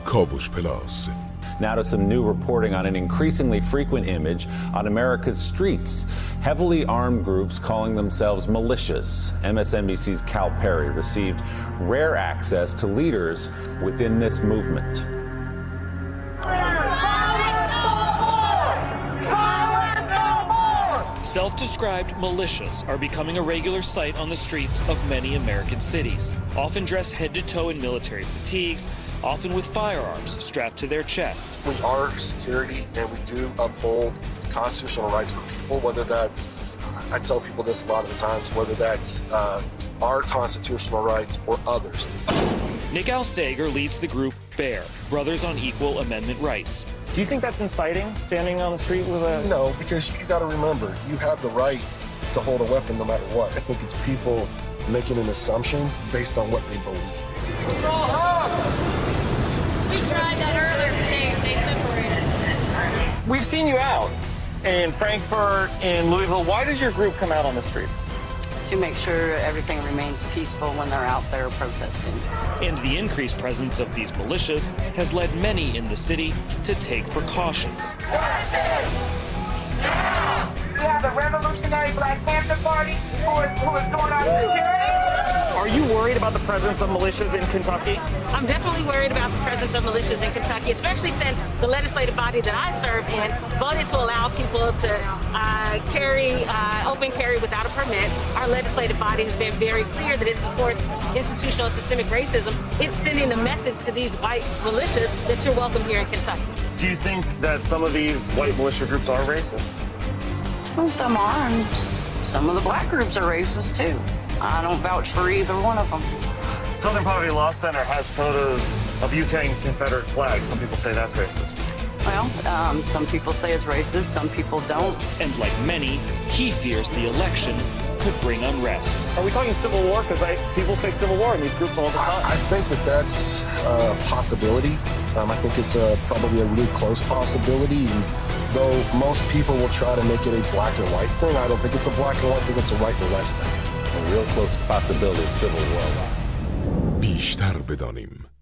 کاوش پلاس. Now to some new reporting on an increasingly frequent image on America's streets. Heavily armed groups calling themselves militias. MSNBC's Cal Perry received rare access to leaders within this movement. Self-described militias are becoming a regular sight on the streets of many American cities, often dressed head to toe in military fatigues, often with firearms strapped to their chest. We are security and we do uphold constitutional rights for people, whether that's, I tell people this a lot of the times, whether that's our constitutional rights or others. Nick Alsager leads the group BEAR, Brothers on Equal Amendment Rights. Do you think that's inciting, standing on the street with a... No, because you got to remember, you have the right to hold a weapon no matter what. I think it's people making an assumption based on what they believe. We tried that earlier today, they separated. We've seen you out in Frankfurt, in Louisville. Why does your group come out on the streets? To make sure everything remains peaceful when they're out there protesting. And the increased presence of these militias has led many in the city to take precautions. We have the Revolutionary Black Panther Party who is doing our security. Are you worried about the presence of militias in Kentucky? I'm definitely worried about the presence of militias in Kentucky, especially since the legislative body that I serve in voted to allow people to open carry without a permit. Our legislative body has been very clear that it supports institutional and systemic racism. It's sending the message to these white militias that you're welcome here in Kentucky. Do you think that some of these white militia groups are racist? Well, some are, and some of the black groups are racist too. I don't vouch for either one of them. Southern Poverty Law Center has photos of UK and Confederate flags. Some people say that's racist. Well, some people say it's racist, some people don't. And like many, he fears the election could bring unrest. Are we talking civil war? Because people say civil war in these groups all the time. I think that that's a possibility. I think it's probably a really close possibility. And though most people will try to make it a black and white thing, I don't think it's a black and white thing, it's a right and left thing. A real close possibility of civil war. بیشتر بدانیم.